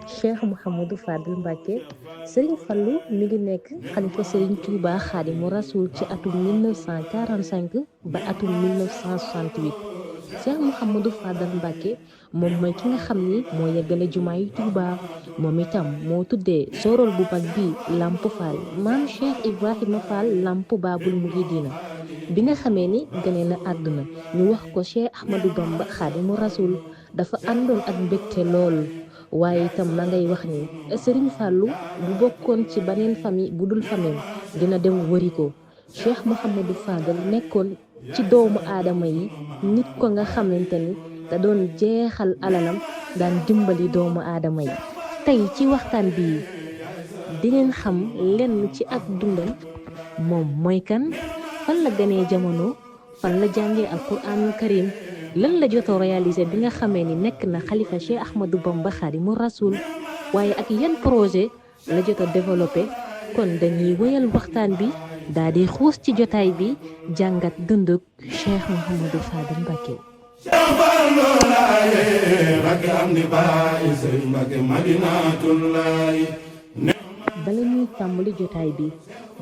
Cheikh Mouhamadou Fadel Mbacké Serigne Fallou mi ngi nekk xalifa Serigne Touba Xaadimu Rasul ci atum 1945 ba atum 1968 Cheikh Mouhamadou Fadel Mbacké moom mooy ki nga xam ni moo yeggale jumaa yi Touba moom itam moo tuddee sorol bu mag bi Lamp Fall maam Cheikh Ibrahima Fall Lamp Baabul Muridina bi nga xamee ni gane na àdduna ñu wax ko Cheikh Ahmadou Bamba Xaadimu Rasul dafa àndoon ak mbégte lool waaye itam ma ngay wax ni Serigne Fallou bu bokkoon ci beneen famille bu dul famille dina dem wëri ko Cheikh Mouhamadou Fadel nekkoon ci doomu aadama yi nit ko nga xamante ni da doon jeexal alalam daan dimbali doomu aadama yi tey ci waxtaan bi dineen xam lenn ci ak dundam moom mooy kan fan la ganee jamono fan la jàngee alquranul karim lan la jotoo réalisé bi nga xamee ni nekk na xalifa Cheikh Ahmadou Bamba Xaadimu Rasul waaye ak yan projet la jot a développé kon dañuy wéyal waxtaan bi daa di xuus ci jotaay bi jàngat dunduk Cheikh Mouhamadou Fadel Mbacké bala ñuy tàmbali jotaay bi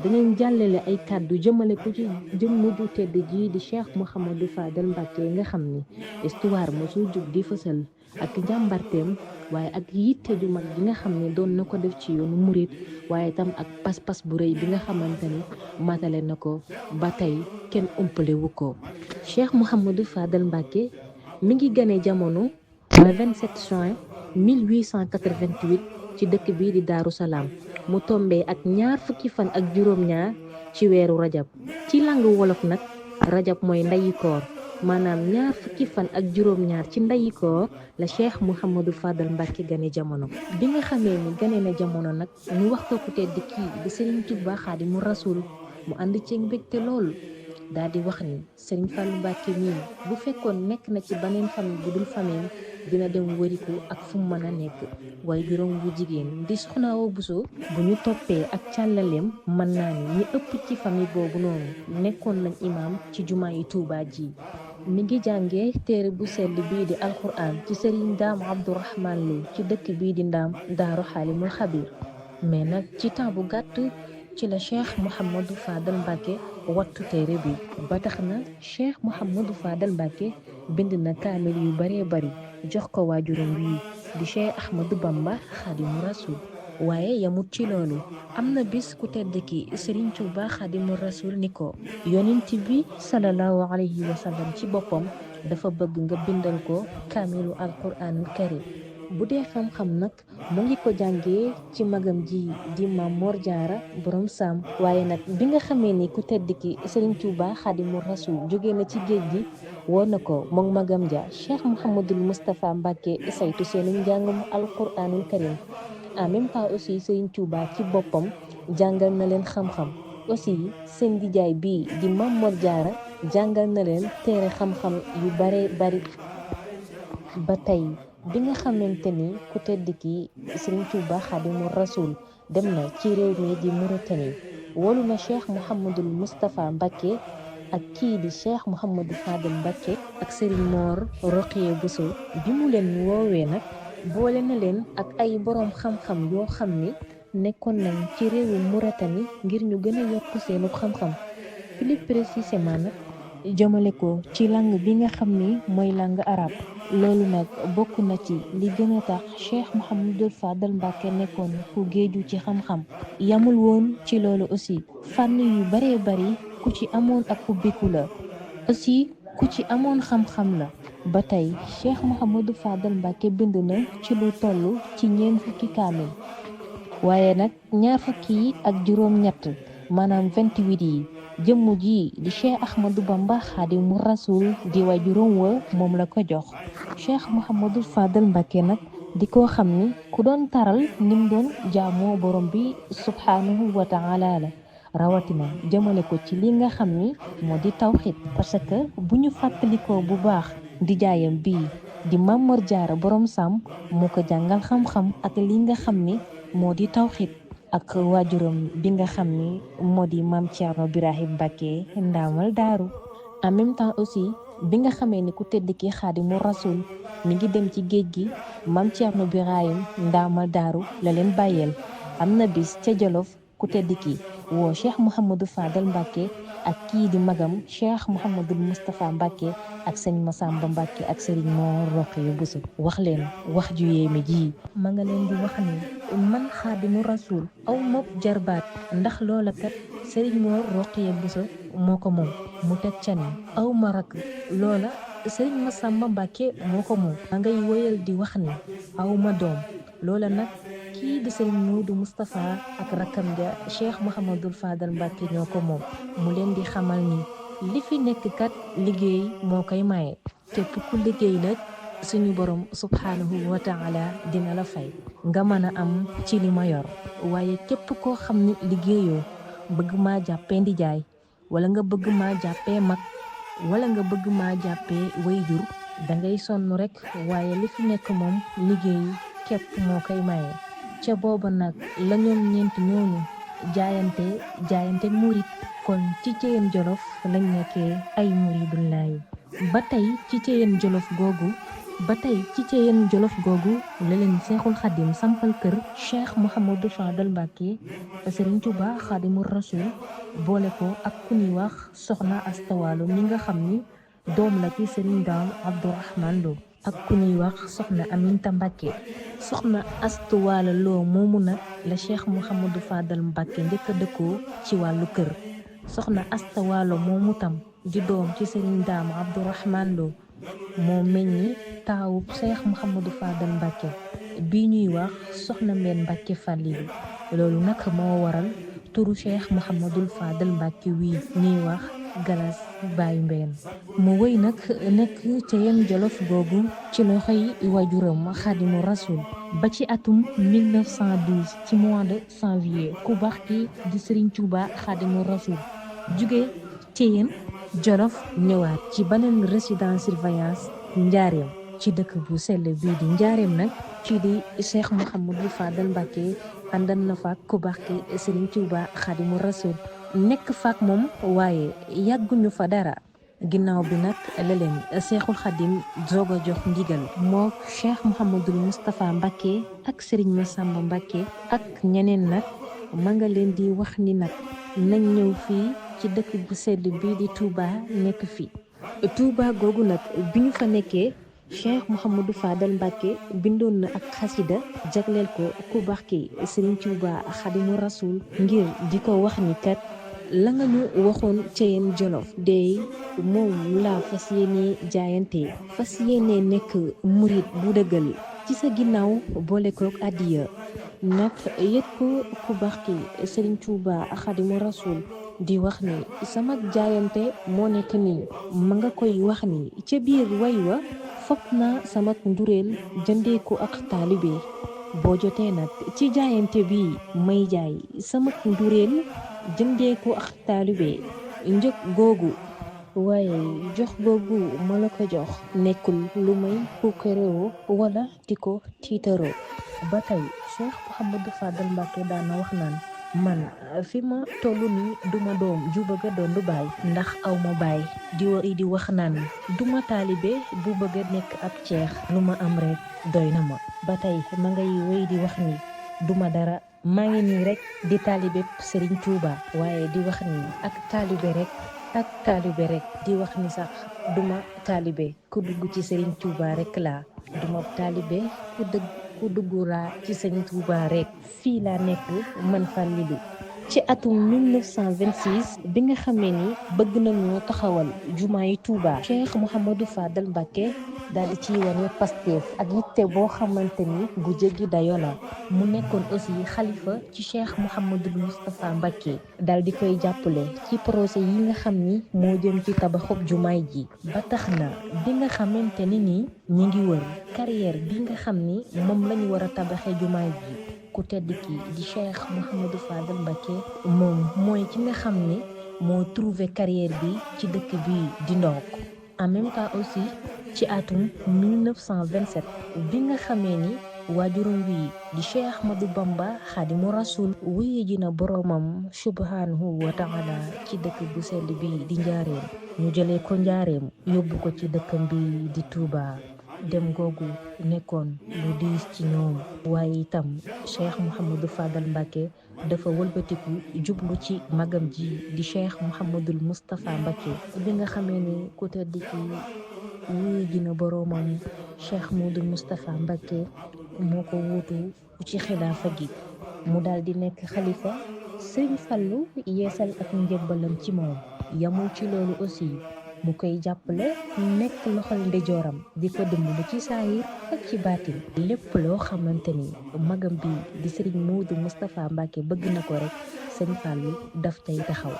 dinañ jàllale ay kàddu jëmale ko ci jëmm ju tedd ji di Cheikh Mouhamadou Fadel Mbacké nga xam ni histoire mosul jug di fësal ak njàmbarteem waaye ak yitte ju mag bi nga xam ne doon na ko def ci yoonu murit waaye tam ak pas-pas bu rëy bi nga xamante ni matale na ko ba tey kenn umpale wu ko Cheikh Mouhamadou Fadel Mbacké mi ngi gane jamono le 27 juin 1888 ci dëkk bii di Daaru Salaam mu tombee ak ñaar fukki fan ak juróom-ñaar ci weeru rajab ci langue wolof nag rajab mooy ndayi koor maanaam ñaar fukki fan ak juróom-ñaar ci ndayi koor la Cheikh Mouhamadou Fadel Mbacké gane jamono bi nga xamee ni gane na jamono nag ñu wax ko ku tedd kii di Serigne Touba Xaadimu Rasul mu ànd ci mbégte lool daal di wax ni Serigne Fallou Mbacké mii bu fekkoon nekk na ci beneen famille bu dul famille dina dem wëriku ak fu mu mën a nekk waaye juróom bu jigéen di Soxna Awa Bousso bu ñu toppee ak càllaleem mën naa ni ñi ëpp ci famille boobu noonu nekkoon nañ imaam ci jumaa yi Touba ji mi ngi jàngee téere bu sell bii di alquran ci Serigne Daam Abdourahman Lo ci dëkk bii di Ndaam Daaru Xaalimul Xabiir mais nag ci temps bu gàtt ci la Cheikh Mouhamadou Fadel Mbacké wattu téere bi ba tax na Cheikh Mouhamadou Fadel Mbacké bind na kaamil yu baree bari jox ko waajuram wi di Cheikh Ahmadou Bamba Xaadimu Rasul waaye yamut ci loolu am na bis ku tedd ki Serigne Touba Xaadimu Rasul ni ko yonent bi sallallahu alayhi wa sallam ci boppam dafa bëgg nga bindal ko kaamilu alquranul karim bu dee xam-xam nag mu ngi ko jàngee ci magam ji di Maam Mor Jaara borom Saam waaye nag bi nga xamee ni ku tedd ki Serigne Touba Xaadimu Rasul jóge na ci géej gi woo na ko moom magam ja Cheikh Mouhamadoul Moustapha Mbacké saytu seenu njàngum alquranul karim en même temps aussi Serigne Touba ci boppam jàngal na leen xam-xam aussi seen dijaay bii di Maam Mor Jaara jàngal na leen téere xam-xam yu bare bari ba tey bi nga xamante ni ku tedd ki Serigne Touba Xaadimu Rasul dem na ci réew mi di Mauritanie wolu na Cheikh Mouhamadoul Moustapha Mbacké ak kii di Cheikh Mouhamadou Fadel Mbacké ak Serigne Mor Rokhaya Bousso bi mu leen woowee nag boole na leen ak ay boroom xam-xam yoo xam ni nekkoon nañ ci réewu Mauritanie ngir ñu gën a yokk seenu xam-xam plus précisément nag jëmale ko ci langue bi nga xam ni mooy langue arabe loolu nag bokk na ci li gën a tax Cheikh Mouhamadou Fadel Mbacké nekkoon ku géeju ci xam-xam yamul woon ci loolu aussi fànn yu baree bari ku ci amoon ak ubbiku la aussi ku ci amoon xam-xam la ba tey Cheikh Mouhamadou Fadel Mbacké bind na ci lu toll ci ñeent fukki kaamil waaye nag ñaar fukki yi ak juróom-ñett maanaam 28 yi jëmm ji di Cheikh Ahmadou Bamba Xaadimu Rasul di waajuram wa moom la ko jox Cheikh Mouhamadou Fadel Mbacké nag di ko xam ni ku doon taral nim doon jaamoo borom bi subhanahu wa taala la rawatina jëmale ko ci li nga xam ni moo di tawxid parce que bu ñu fàttalikoo bu baax di jaayam bii di Maam Mor Jaara borom Sam moo ko jàngal xam-xam ak li nga xam ni moo di tawxid ak waajuram bi nga xam ni moo di Maam Thierno Birahim Mbacké Ndaamal Daaru en même temps aussi bi nga xamee ni ku tedd ki Xaadimu Rasul mi ngi dem ci géej gi Maam Cerno Birahim ndaamal daaru la leen bàyyeel. am na bis ca Jolof ku tedd ki woo Cheikh Mouhamadou Fadal Mbacke ak kii di magam Cheikh Mouhamadou Moustapha Mbacke ak sëñ Massamba Mbacke ak Serigne Mor Rokhaya Bousso wax leen wax ju yéeme ji. ma nga leen di wax ni man Xaadimu Rasul aw mopp jarbaat ndax loola kat Serigne Mor Rokhaya Bousso moo ko moom. mu teg ca ni aw ma rakk loola Serigne Massamba Mbacke moo ko moom. ma ngay woyal di wax ni aw ma doom loola nag kii di Serigne Modou Moustapha ak rakkam ja Cheikh Mouhamadou Fadal Mbacke ñoo ko moom. mu leen di xamal ni li fi nekk kat liggéey moo koy maye képp ku liggéey nag suñu borom subhanahu wa taala dina la fay nga mën a am ci li ma yor. waaye képp koo xam ni liggéeyoo bëgg maa jàppee ndijaay wala nga bëgg maa jàppee mag wala nga bëgg maa jàppee wayjur dangay sonn rek waaye li fi nekk moom liggéey képp moo koy maye. ca booba nag la ñoom ñeent ñooñu jaayante murit kon ci Ceyeen Jolof lañ nekkee ay muridullaay ba tey ci Ceyeen Jolof googu la leen Seexul Xadim sampal kër Cheikh Mouhamadou Fadal Mbacke Serigne Touba Xadimu Rasul boole ko ak ku ñuy wax Soxna Asta Walo mi nga xam ni doom la ci Serigne Daam Abdourahmane Lo ak ku ñuy wax Soxna Aminta Mbacke. Soxna Asta Walo Lo moomu nag la Cheikh Mouhamadou Fadal Mbacke njëkk a dëkkoo ci wàllu kër. Soxna Asta Walo moomu tam di doom ci Serigne Daam Abdourahmane Lo moo meññi taawub Cheikh Mouhamadou Fadal Mbacke bi ñuy wax Soxna Mbène Mbacke Fallilou. loolu nag moo waral turu Cheikh Mouhamadou Fadal Mbacke wii ñuy wax Galas Baye Mbène. mu wëy nag nekk ca Ceyeen Jolof googu ci loxoy wajuram Xaadimu Rasul ba ci atum 1912 ci mois de janvier ku baax ki di Serigne Touba Xaadimu Rasul jóge Ceyeen Jolof ñëwaat ci beneen résidence surveillance Njaareem ci dëkk bu sell bii di Njaareem nag ci di Cheikh Mouhamadou Fadal Mbacke àndan na faak ku baax ki Serigne Touba Xaadimu Rasul nekk faak moom waaye yàgguñu fa dara. ginnaaw bi nag la leen Seexul Xadim doog a jox ndigal moo Cheikh Mouhamadou Moustapha Mbacke ak Serigne Massamba Mbacke ak ñeneen nag ma nga leen di wax ni nag nañ ñëw fii ci dëkk bu sedd bii di Touba nekk fii. Touba googu nag bi ñu fa nekkee Cheikh Mouhamadou Fadal Mbacke bindoon na ak xasida jagleel ko ku baax ki Serigne Touba Xadimu Rasul ngir di ko wax ni kat la nga ñu waxoon Ceyeen Jolof dey moom laa fas yéene jaayante fas yéene nekk murit bu dëggal ci sa ginnaaw boole kook addiya nag yët ko ku baax ki Serigne Touba Xadimu Rasul di wax ni sama jaayante moo nekk nii ma nga koy wax ni ca biir way wa fopp naa sama ndureel jëndee ko ak taalibe boo jotee nag ci jaayante bi may jaay sama ndureel jëndee ko ak taalibe njëg googu waaye jox googu ma la ko jox nekkul lu may puukarewoo wala di ko tiitaroo. ba tey Cheikh Mouhamadou Fadal Mbacke daana wax naan man fi ma toll nii duma doom ju bëgg a doon lu baay ndax aw ma baay di wax naan duma taalibe bu bëgg a nekk ab ceex lu ma am rek doy na ma. ba tey ma ngay wéy di wax ni duma dara maa ngi nii rek di taalibe Serigne Touba waaye di wax ni ak taalibe rek di wax ni sax duma taalibe ku dugg ci Serigne Touba rek laa duma taalibe ku dugg laa ci Serigne Touba rek fii laa nekk man Fallilou. ci atum 1926 bi nga xamee ni bëgg nañoo taxawal jumaa yi Touba Cheikh Mouhamadou Fadal Mbacke daal di ciy wane Pastef ak yitte boo xamante ni bu jéggi dayo la. mu nekkoon aussi xalifa ci Cheikh Mouhamadou Moustapha Mbacke daal di koy jàppale ci projet yi nga xam ni moo jëm ci tabaxub jumaay ji. ba tax na bi nga xamante ni ñi ngi wër carrière bi nga xam ni moom lañu war a tabaxee jumaay ji ku tedd ki di Cheikh Mouhamadou Fadal Mbacke moom mooy ki nga xam ne moo trouvé carrière bi ci dëkk bi di Ndok. en même temps aussi ci atum 1927 bi nga xamee ni waajuram wi di Cheikh Ahmadou Bamba Xaadimu Rasul wuyu ji na boroomam subhanahu wa taala ci dëkk bu sell bi di njaareem ñu jëlee ko njaareem yóbbu ko ci dëkkam bi di Touba. dem googu nekkoon lu diis ci ñoom waaye itam Cheikh Mouhamadou Fadal Mbacké dafa wëlbatiku jublu ci magam ji di Cheikh Mouhamadoul Moustapha Mbacké bi nga xamee ni ku tedd ki wuyu ji na boroomam Cheikh Modou Moustapha Mbacké moo ko wuutu ci xilaafa gi mu daal di nekk xalifa Sëriñ Fallu yeesal ak njëbbalam ci moom yamul ci loolu aussi mu koy jàppale nekk loxol ndeyjooram di ko dimbali ci saayir ak ci baatin lépp loo xamante ni magam bi di Sëriñ Modou Moustapha Mbacké bëgg na ko rek Sëriñ Fallu daf tey taxaw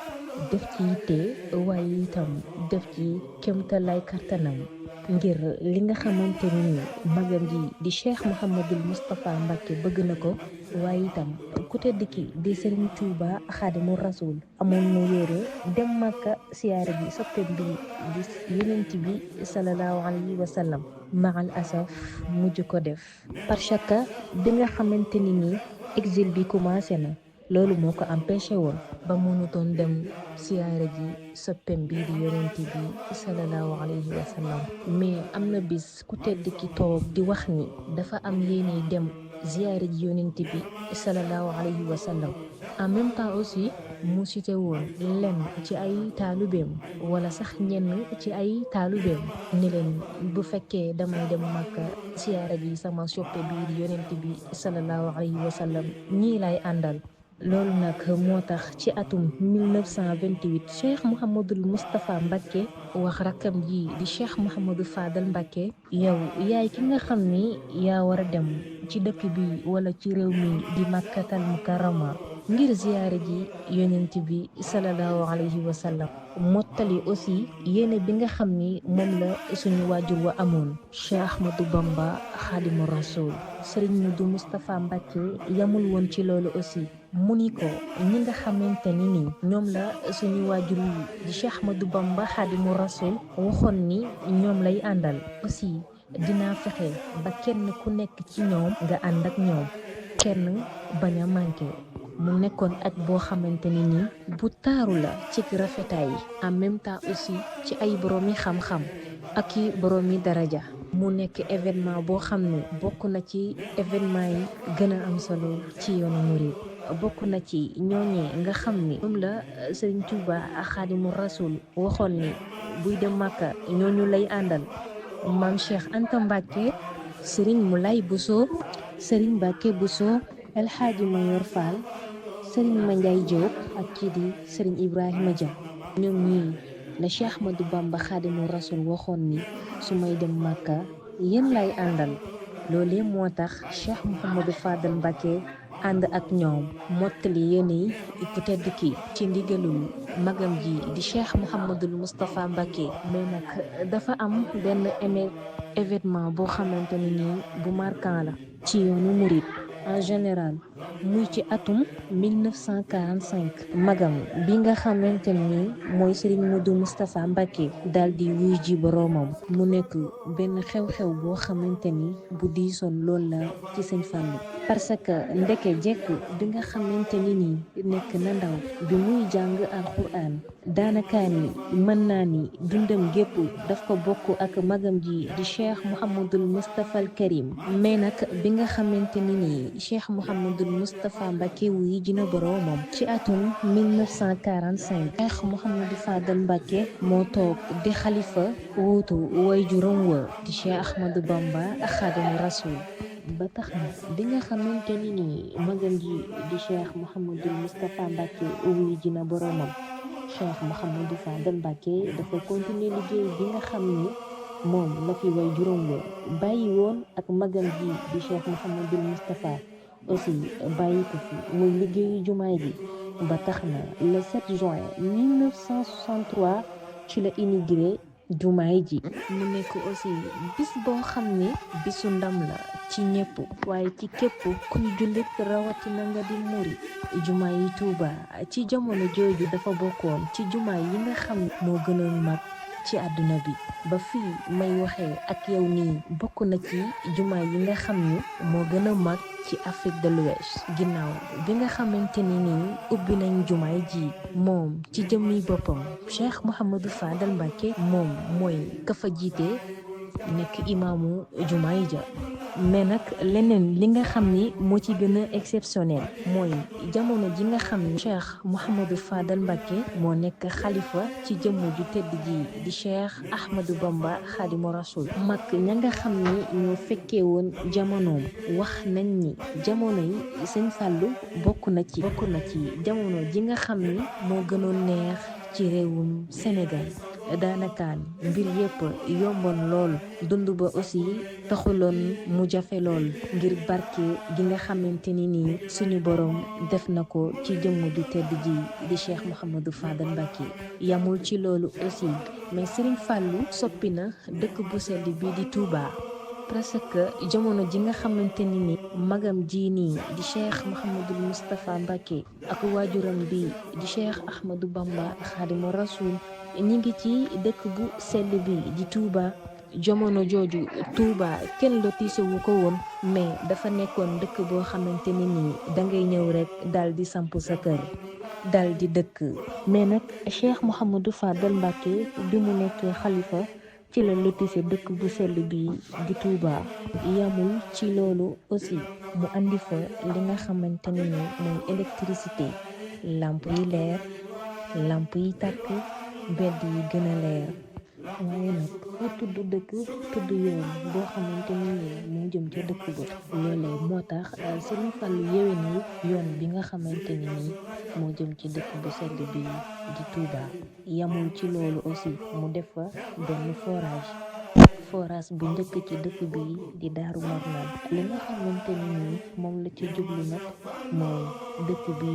def ci yitte waaye itam def ci kéemtalaay kattanam ngir li nga xamante ni magam ji di Cheikh Mouhamadoul Moustapha Mbacké bëgg na ko waaye itam ku tedd ki di Serigne Touba Xaadimu Rasul amoon na yéere dem Makka siyaare bi soppeem bi di Yonent bi sallallahu alayhi wa sallam maal asaf mujj ko def parce que bi nga xamante ni exil bi commencé na loolu moo ko empêché woon ba mënutoon dem siyaare ji soppeem bii di Yonent bi sallallahu alayhi wa sallam mais am na bis ku tedd ki toog di wax ni dafa am yéene dem ziyaare ji Yonent bi sallallahu alayhi wa sallam en même temps aussi mu cité woon lenn ci ay taalubeem wala sax ñenn ci ay taalubeem ni leen bu fekkee damay dem Makka siyaare ji sama soppe bii di Yonent bi sallallahu alayhi wa sallam ñii lay àndal. loolu nag moo tax ci atum 1928 Cheikh Mouhamadoul Moustapha Mbacké wax rakkam ji di Cheikh Mouhamadou Fadal Mbacké yow yaay ki nga xam ni yaa war a dem ci dëkk bi wala ci réew mi di Makkatal Mukarrama ngir ziyaare ji Yonent bi sallallahu alayhi wa sallam mottali aussi yéene bi nga xam ni moom la suñu waajur wa amoon Cheikh Ahmadou Bamba Xaadimu Rasul Serigne Modou Moustapha Mbacké yamul woon ci loolu aussi mu ni ko ñi nga xamante ni ñoom la suñu waajur yi di Cheikh Ahmadou Bamba Xaadimu Rasul waxoon ni ñoom lay àndal aussi dinaa fexe ba kenn ku nekk ci ñoom nga ànd ak ñoom kenn bañ a manqué mu nekkoon aj boo xamante ni bu taaru la ci rafetaay yi en même temps aussi ci ay boroomi xam-xam ak i boroomi daraja mu nekk événement boo xam ne bokk na ci événement yi gën a am solo ci yoonu murid bokk na ci ñooñee nga xam ni moom la Serigne Touba Xaadimu Rasul waxoon ni buy dem Makka ñooñu lay àndal maam Cheikh Anta Mbacké Serigne Moulay Bousso Serigne Mbacké Bousso El Hadji Mayor Fall Serigne Mandiaye Diop ak kii di Serigne Ibrahima Dia ñoom ñii la Cheikh Ahmadou Bamba Xaadimu Rasul waxoon ni su may dem Makka yéen lay àndal loolee moo tax Cheikh Mouhamadou Fadal Mbacké ànd ak ñoom mottali yéene ku tedd ki ci ndigalul magam ji di Cheikh Mouhamadoul Moustapha Mbacké mais nag dafa am benn événement boo xamante ni bu marquant la ci yoonu murid en général muy ci atum 1945 magam bi nga xamante ni mooy Serigne Modou Moustapha Mbacké daal di wuy ji boroomam mu nekk benn xew-xew boo xamante ni bu diisoon lool la ci Sëñ Fallu parce que ndeke jekk bi nga xamante ni nekk na ndaw bi muy jàng alxuraan daanaka ni mën naa ni dundam gépp daf ko bokk ak magam ji di Cheikh Mouhamadoul Moustapha al Karim mais nag bi nga xamante ni Cheikh Mouhamadoul Moustapha Mbacké wuy ji na boroomam ci atum 1945 Cheikh Mouhamadou Fadal Mbacké moo toog di xalifa wuutu waajuram wa di Cheikh Ahmadou Bamba Xaadimu Rasul ba tax na bi nga xamante ni magam ji di Cheikh Mouhamadoul Moustapha Mbacké wuy ji na boroomam Cheikh Mouhamadou Fadal Mbacké dafa continuer liggéey bi nga xam ni moom la fi waajuram wa bàyyi woon ak magam ji di Cheikh Mouhamadoul Moustapha aussi bàyyi ko fi muy liggéeyu jumaay bi ba tax na le 7 juin 1963 ci la inauguré jumaay ji mu nekk aussi bis boo xam ne bisu ndam la ci ñëpp waaye ci képp kuy jullit rawatina nga di murit jumaa yi Tuuba ci jamono jooju dafa bokkoon ci jumaa yi nga xam ne moo gënoon mag ci àdduna bi ba fii may waxee ak yow nii bokk na ci jumaa yi nga xam ni moo gën a mag ci Afrique de l'Ouest ginnaaw bi nga xamante ni nii ubbi nañ jumaay ji moom ci jëmmi boppam Cheikh Mouhamadou Fadel Mbacké moom mooy ka fa jiite nekk imaamu jumaay ja mais nag leneen li nga xam ni moo ci gën a exceptionnel mooy jamono ji nga xam ni Cheikh Mouhamadou Fadel Mbacké moo nekk xalifa ci jëmm ju tedd ji di Cheikh Ahmadou Bamba Khadimu Rasoul mag ña nga xam ni ñoo fekkee woon jamonoom wax nañ ni jamono yi Sëñ Fallu bokk na ci jamono ji nga xam ni moo gënoon neex ci réewum Sénégal daanakaan mbir yépp yomboon lool dund ba aussi taxuloon mu jafe lool ngir barke gi nga xamante ni nii suñu borom def na ko ci jëmm ju tedd ji di Cheikh Mouhamadou Fadel Mbacké yamul ci loolu aussi mais Serigne Fallou soppi na dëkk bu sell bi di Touba parce que jamono ji nga xamante ni ni magam ji nii di Cheikh Mouhamadou Moustapha Mbacké ak waajuram bi di Cheikh Ahmadou Bamba Khadimu Rasoul ñi ngi ci dëkk bu sell bi di Touba jamono jooju Touba kenn lotissé wu ko woon mais dafa nekkoon dëkk boo xamante ni nii dangay ñëw rek dal di samp sa kër dal di dëkk mais nag Cheikh Mouhamadou Fadel Mbacké bi mu nekk xalifa ci la lotissé dëkk bu sell bi di Touba yamul ci loolu aussi mu andi fa li nga xamante ni mooy électricité lamp yi leer lamp yi tàkk mbedd yi gën a leer waaye nag ku tudd dëkk tudd yoon boo xamante ni moo jëm ca dëkk ba loolee moo tax Serigne Fallou yéwénal yoon bi nga xamante ni moo jëm ci dëkk bu sell bi di Touba yamul ci loolu aussi mu def fa benn forage bu njëkk ci dëkk bi di Daaru Marnaan li nga xamante ni moom la ci jublu nag mooy dëkk bi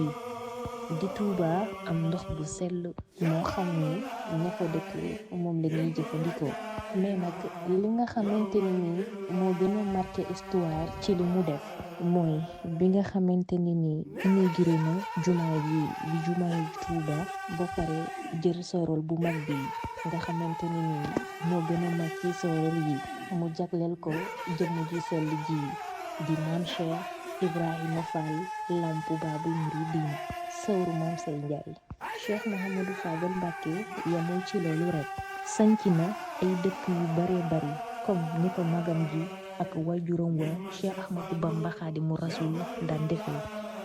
di Touba am ndox bu sell moo xam ni ña fa dëkk moom la ñuy jëfandikoo mais nag li nga xamante ni moo gën a marqué histoire ci li mu def mooy bi nga xamante ni inauguré na jumaa yi di jumaa yi Touba ba pare jël sorol bu mag bi nga xamante ni moo gën a mag ci sorol yi mu jagleel ko jëmm ji sell ji di Maam Cheikh Ibrahima Fall Lamp Baabul Muridiin sawru Maam Say Njaay Cheikh Mouhamadou Fadel Mbacké yamul ci loolu rek sanc na ay dëkk yu bare bari comme ni ko magam ji ak waajuram wa Cheikh Ahmadou Bamba Khadimu Rasoul daan defee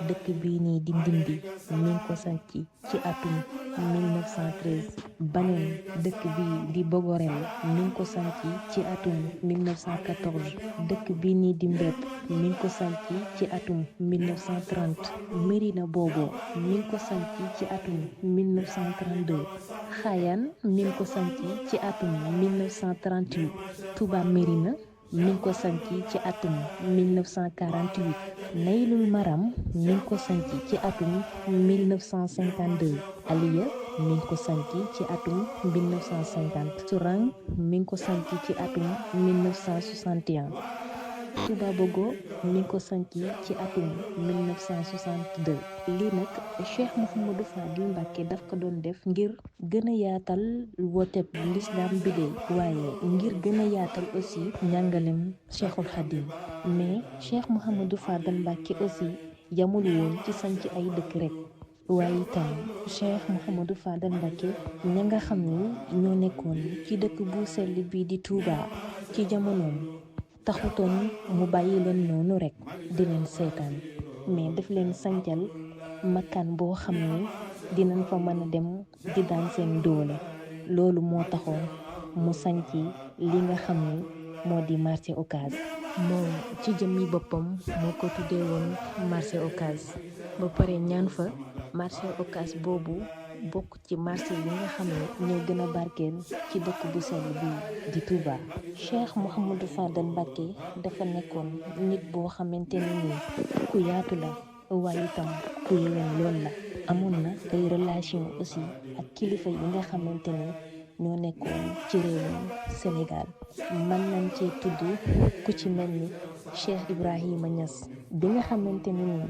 dëkk bii nii di Ndindi mi ngi ko sanc ci atum 1913 baneen dëkk bii di Bogorel mi ngi ko sanc ci atum 1914 dëkk bii nii di Mbépp mi ngi ko sanc ci atum 1930 Mérina Bogo mi ngi ko sanc ci atum 1932 Xayaan mi ngi ko sanc ci atum 1938 Touba Mérina mi ngi ko sanc ci atum 1948 Naylul Maram mi ngi ko sanc ci atum 1952 Aliya mi ngi ko sanc ci atum 1950 Sourang mi ngi ko sanc ci atum 1961 Touba Bogo mi ngi ko sanc ci atum 1962 lii nag Cheikh Mouhamadou Fadel Mbacké daf ko doon def ngir gën a yaatal wooteb l'islam bi de waaye ngir gën a yaatal aussi njàngalem Cheikhul Khadim mais Cheikh Mouhamadou Fadel Mbacké aussi yamul woon ci sanc ay dëkk rek waaye itam Cheikh Mouhamadou Fadel Mbacké ña nga xam ni ñoo nekkoon ci dëkk bu sell bi di Touba ci jamonoom taxutoon mu bàyyi leen noonu rek di leen seetaan mais daf leen sancal makkaan boo xam ne dinañ fa mën a dem di daan seen doole loolu moo taxoon mu sanc li nga xam ne moo di marché Ocass moom ci jëmmi boppam moo ko tuddee woon marché Ocass ba pare ñaan fa marché Ocass boobu bokk ci marché yi nga xam ne ñoo gën a barkeel ci dëkk bu sell bi di Touba. Cheikh Mouhamadou Fadel Mbacké dafa nekkoon nit boo xamante ne nii ku yaatu la waaye itam ku yéwén lool la amoon na ay relation aussi ak kilifa yi nga xamante ne ñoo nekkoon ci réewum Sénégal mën nañ cee tudd ku ci mel ni Cheikh Ibrahima Niass bi nga xamante ne nii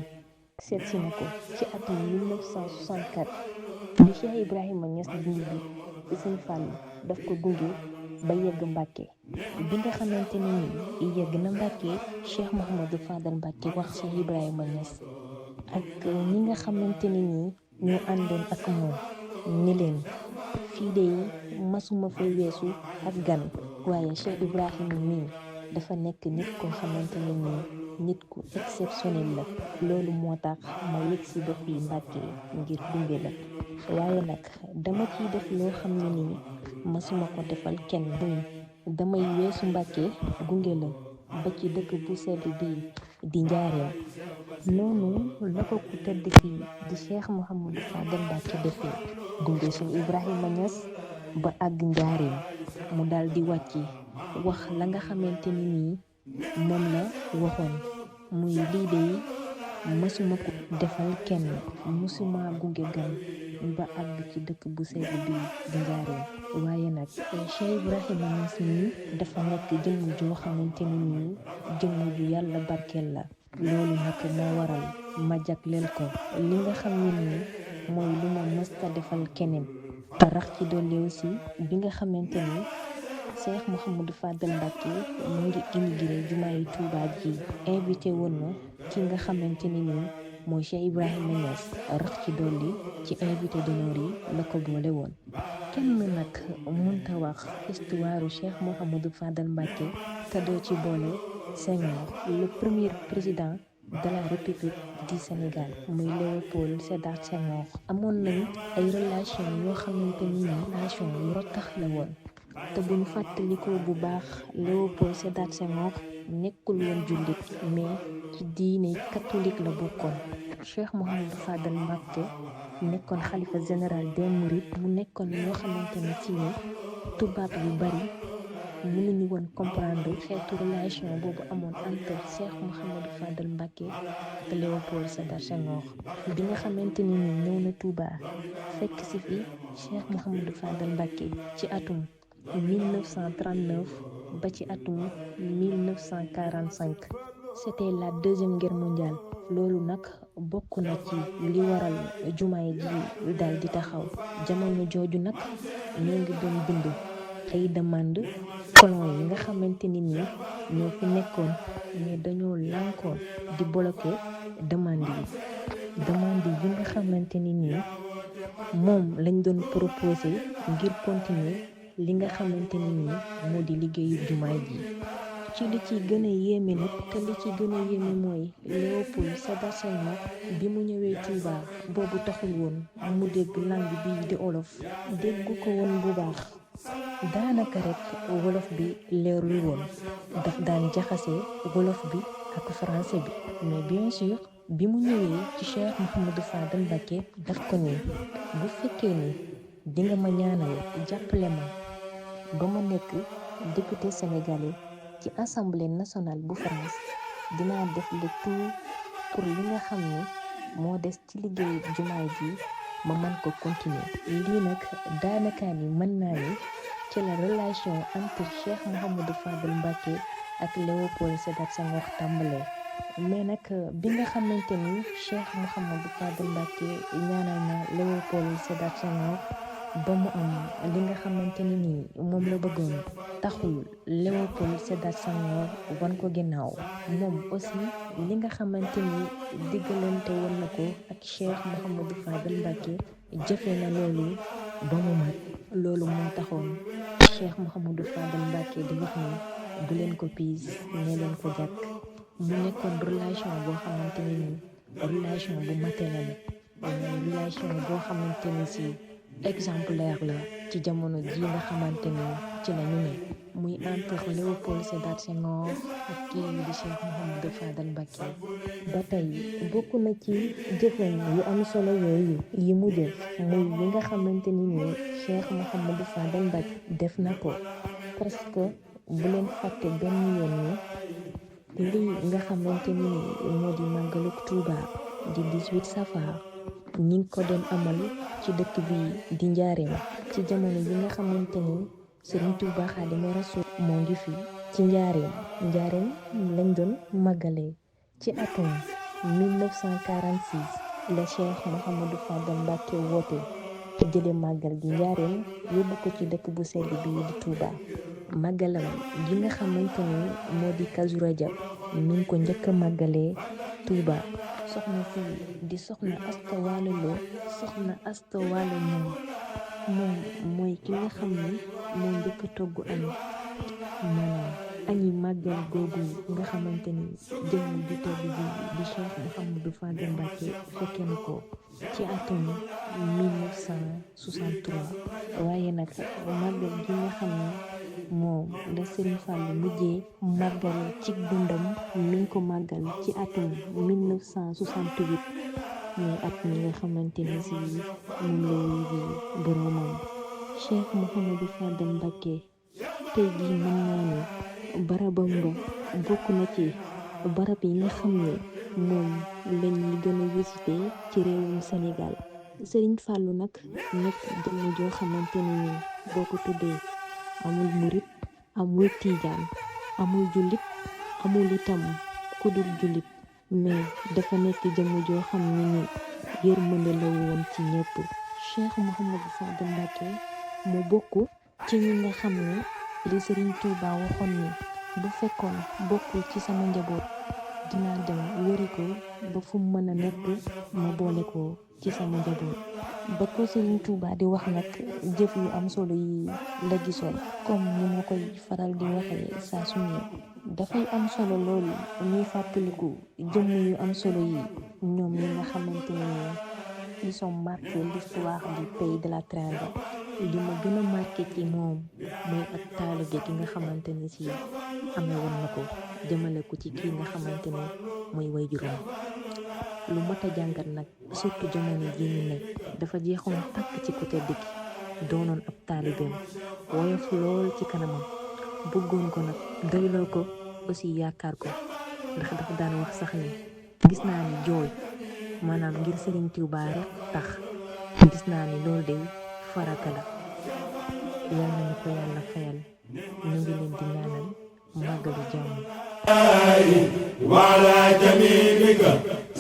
seet si na ko ci atum 1964 bi Cheikh Ibrahima Niass di ñibbi Sëñ Fallu daf ko gunge ba yegg Mbàkke. Bi nga xamante ne nii yegg na Mbàkke, Cheikh Mouhamadou Fadal Mbàkke wax Cheikh Ibrahima Niass ak ñi nga xamante ne nii ñoo àndoon ak moom ni leen fii de masuma fa weesu ak gan, waaye Cheikh Ibrahima mii dafa nekk nit koo xamante ne nii nit ku exceptionnel la, loolu moo tax ma yegg si ba fii Mbàkke ngir gunge la, waaye nag dama ciy def loo xam ne nii masuma ko defal kenn, muy damay weesu Mbàkke gunge la ba ci dëkk bu sell bii di Njaaréem. Noonu la ko ku tedd fii di Cheikh Mouhamadou Fadal Mbàkke defee, gunge Cheikh Ibrahima Niass ba àgg Njaaréem, mu daal di wàcci wax la nga xamante ni nii moom la waxoon, muy lii de mësuma ko defal kenn, mësuma gunge gan ba àgg ci dëkk bu sell bii di Njaaréem. waaye nag Cheikh Ibrahima Niass nii dafa nekk jëmm joo xamante ni nii jëmm ju yàlla barkeel la, loolu nag moo waral ma jagleel ko li nga xam ne nii mooy lu ma mësta defal keneen. te rax ci dolli aussi bi nga xamante ni Cheikh Mouhamadou Fadal Mbàkke mu ngi inauguré jumaa yi Touba ji, invité woon na ki nga xamante ni nii mooy Cheikh Ibrahima Niass, rax ci dolli ci invité d'honneur yi la ko boole woon. kenn nag mënta wax histoire Cheikh Mouhamadou Fadal Mbàkke te doo ci boole Senghor, le premier président de la République du Sénégal, muy Léopold Sédar Senghor. amoon nañ ay relation yoo xamante ni relation yu rottax la woon, te buñ fàttalikoo bu baax Léopold Sédar Senghor nekkul woon jullit, mais ci diine catholique la bokkoon. Cheikh Mouhamadou Fadal Mbàkke nekkoon xalifa général des Mourides, mu nekkoon ñoo xamante ne ci ne tubaab yu bari mënuñu woon comprendre xeetu relation boobu amoon entre Cheikh Mouhamadou Fadal Mbàkke ak Léopold Sédar Senghor. bi nga xamante ni ñëw na Touba fekk si fi Cheikh Mouhamadou Fadal Mbàkke ci atum 1939 ba ci atum 1945, c'était la deuxième guerre mondiale. loolu nag bokk na ci li waral jumaay ji daal di taxaw. jamono jooju nag ñu ngi doon bind ay demande colon yi nga xamante ni nii ñoo fi nekkoon, mais dañoo lànkoon di bloqué demande yi nga xamante ni nii moom lañ doon proposé ngir continuer li nga xamante ni nii moo di liggéeyu jumaay ji. ci li ci gën a yéeme nag te li ci gën a yéeme mooy Léopold Sédar Senghor bi mu ñëwee Touba boobu taxul woon mu dégg langue bi di olof, déggu ko woon bu baax, daanaka rek wolof bi leerul woon, daf daan jaxase wolof bi ak français bi. mais bien sûr bi mu ñëwee ci Cheikh Mouhamadou Fadal Mbàkke daf ko ni bu fekkee ni di nga ma ñaanal jàppale ma ba ma nekk député sénégalais ci assemblée nationale bu France, dinaa def le tout pour li nga xam ne moo des ci liggéeyu jumaay ji ma mën ko continuer. lii nag daanaka ni mën naa ni ci la relation entre Cheikh Mouhamadou Fadal Mbàkke ak Léopold Sédar Senghor tàmbalee. mais nag bi nga xamante ni Cheikh Mouhamadou Fadal Mbàkke ñaanal na Léopold Sédar Senghor ba mu am li nga xamante ni nii moom la bëggoon, taxul Léopold Sédar Senghor wan ko ginnaaw. moom aussi li nga xamante ni diggalante woon na ko ak Cheikh Mouhamadou Fadal Mbàkke jëfe na loolu ba mu mat. loolu moo taxoon Cheikh Mouhamadou Fadal Mbàkke di wax ni bu leen ko piis nee leen ko jàkk. mu nekkoon relation boo xamante ni nii relation bu matériel la, relation boo xamante ni si exemplaire la ci jamono ji nga xamante ni ci la ñu ne, muy entre Léopold Sédar Senghor ak kii di Cheikh Mouhamadou Fadal Mbàkke. ba tey bokk na ci jëfam yu am solo yooyu yi mu def, muy li nga xamante ni nii Cheikh Mouhamadou Fadal Mbàkke def na ko, parce que bu leen fàtte benn yoon ni lii nga xamante ni moo di màggalu Touba di 18 safar ñi ngi ko doon amal ci dëkk bi di Njaaréem ci jamono yi nga xamante ni Serigne Touba Xaadimu Rasuul moo ngi fi ci Njaaréem lañ doon màggalee. ci atum 1946 la Cheikh Mouhamadou Fadal Mbàkke woote jële màggal gi njaareem yóbbu ko ci dëkk bu sell bi di Touba. màggalam gi nga xamante ni moo di Kazu Rajab mi ngi ko njëkk a màggalee Touba. soxna si di soxna Asta Walo Lo soxna Asta Walo moom mooy ki nga xam ni moo njëkk a togg añ maanaam añi màggal googu nga xamante ni jëmm ju tedd ji di Cheikh Mouhamadou Fadel Mbacké fekke na ko ci atum 1963 waaye nag màggal gi nga xam ne moom la Serigne Fallou mujjee màggal ci dundam mi ngi ko màggal ci atum 1968 muy at mi nga xamante ni si moom la wuy ji boroomam Cheikh Mouhamadou Fadel Mbacké tey jii mën naa ne barabam nga bokk na ci barab yi nga xam ne moom lañ ñi gën a visité ci réewum Sénégal. Serigne Fallou nag nekk jëmm joo xamante ni boo ko tuddee amul murit amul tiijaan amul jullit amul itam ku dul jullit mais dafa nekk jëmm joo xam ne ni yërmande la woon ci ñëpp. Cheikh Mouhamadou Fadel Mbacké mu bokk ci ñi nga xam ne li Serigne Touba waxoon ni bu fekkoon bokkul ci sama njaboot dinaa dem wëri ko ba fu mu mën a nekk ma boole ko ci sama njaboot. ba ko Serigne Touba di wax nag jëf yu am solo yi la gisoon comme ni ma koy faral di waxee saa su ne dafay am solo loolu ñuy fàttaliku jëmm yu am solo yi ñoom ñi nga xamante ne ils sont marqués l'histoire du pays de la Teranga. li ma gën a marqué ci moom mooy ak taalibe gi nga xamante ni si amee woon na ko jëmale ko ci kii nga xamante ne mooy waajuram. lu mat a jàngat nag surtout jamono ji ñu ne dafa jeexoon tàkk ci côté dëkk doonoon ab taalibeem woyof lool ci kanamam bëggoon ko nag doyloo ko aussi yaakaar ko ndax dafa daan wax sax ni gis naa ni jooy maanaam ngir Serigne Touba rek tax gis naa ni loolu de farata la. yal nañu ko yàlla fayal ñu ngi leen di ñaanal màggalu jàmm. wala jamilika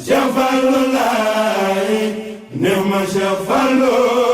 Cheikh Fallou laay neex ma Cheikh Fallou